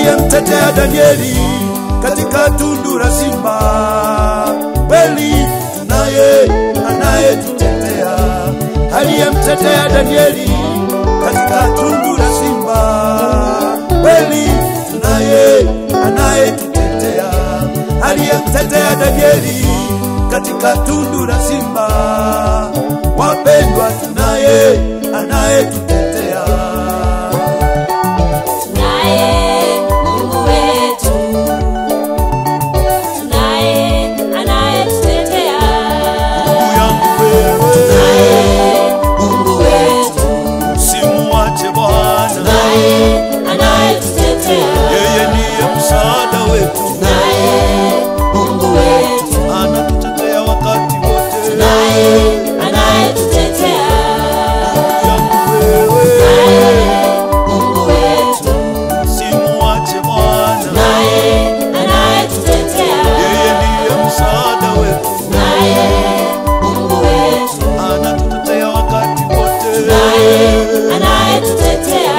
aliyemtetea Danieli katika tundu la simba. Kweli tunaye anayetutetea, aliyemtetea Danieli katika tundu la simba. Kweli tunaye anayetutetea, aliyemtetea Danieli katika tundu la simba. Wapendwa, tunaye anayetutetea. Tunaye Mungu wetu, tunaye anayetutetea. Mungu yangu wewe, tunaye Mungu wetu, usimuache Bwana. Tunaye anayetutetea, yeye ndiye msaada wetu. Tunaye Mungu wetu, anatutetea wakati wote. Tunaye anayetutetea. Mungu yangu wewe, Tunaye Mungu wetu, usimuache Bwana. Tunaye anayetutetea. yeye ndiye msaada wetu. Tunaye Mungu wetu, anatutetea wakati wote. Tunaye anayetutetea.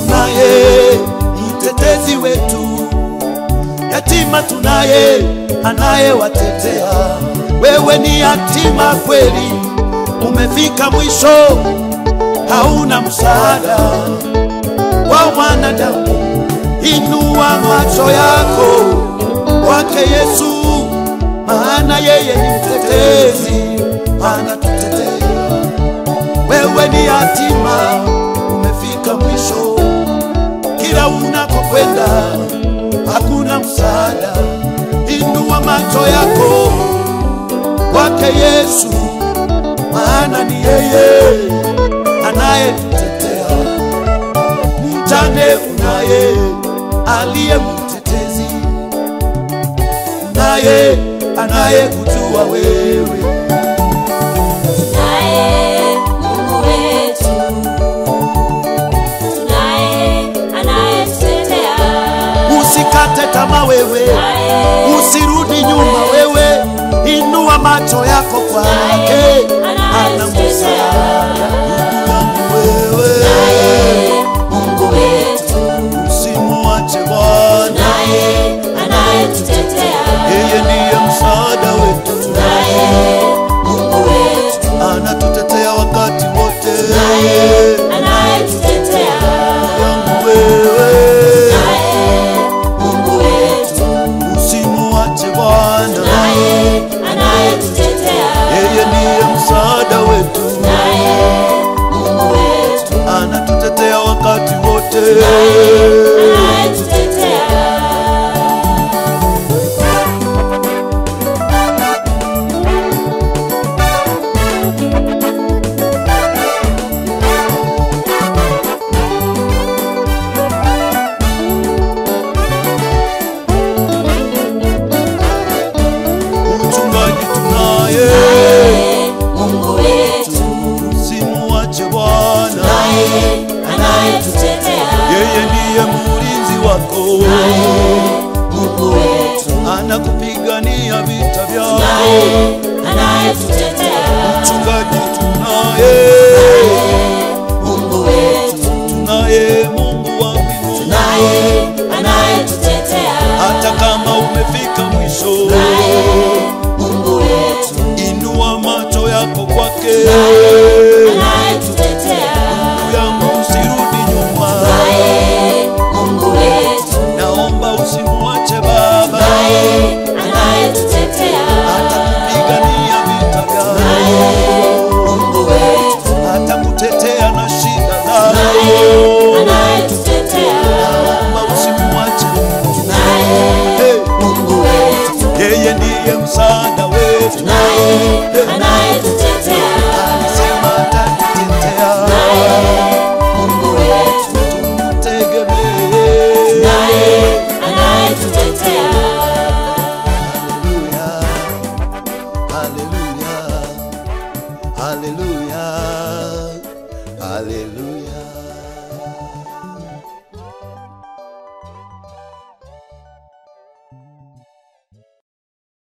Tunaye mtetezi wetu, yatima tunaye anayewatetea. Wewe ni yatima kweli, umefika mwisho, hauna msaada wa mwanadamu. Inua macho yako kwake Yesu, maana yeye ni mtetezi, anatutetea. Wewe ni yatima, umefika mwisho, kila unakokwenda hakuna msaada. Inua macho yako kwake Yesu, maana ni yeye anayetutetea. Mjane unaye aliye mtetezi, unaye anayekujua wewe. Tunaye Mungu wetu, tunaye anayetutetea. Usikate tamaa wewe, usirudi nyuma wewe, inua macho yako kwake, ana msaada. Tunaye Mungu wetu, Usimuache Bwana, tunaye anayetutetea. yeye ndiye msaada wetu. Tunaye Mungu wetu, Anatutetea wakati wote. tunaye anayetutetea. Yangu wewe, Tunaye Mungu wetu, usimuache Bwana, tunaye anayetutetea. yeye ndiye msaada wetu. Tunaye Mungu wetu, Anatutetea wakati wote. anayetutetea. Mchungaji tunaye, Tunaye Mungu wetu, usimuache Bwana, tunaye anayetutetea. yeye ndiye mlinzi wako. Tunaye Mungu wetu, Anakupigania vita vyako. tunaye anayetutetea. Mchungaji tunaye, Mungu wetu, tunaye Mungu wa mbinguni. tunaye anayetutetea. Hata kama umefika mwisho, Tunaye Mungu wetu, inua macho yako kwake. anayetutetea. Yangu usirudi nyuma, Tunaye Mungu wetu, naomba usimuache Baba, tunaye anayetutetea. atakupigania vita Tunaye vyako, Mungu wetu, atakutetea na shida zako. tunaye anayetutetea. Naomba usimuache, Tunaye Mungu wetu, yeye ndiye msaada wetu. tunaye anayetutetea. Anasema atatutetea, Tunaye Mungu wetu, tumtegemee. tunaye anayetutetea. Haleluya, haleluya, haleluya, Haleluya.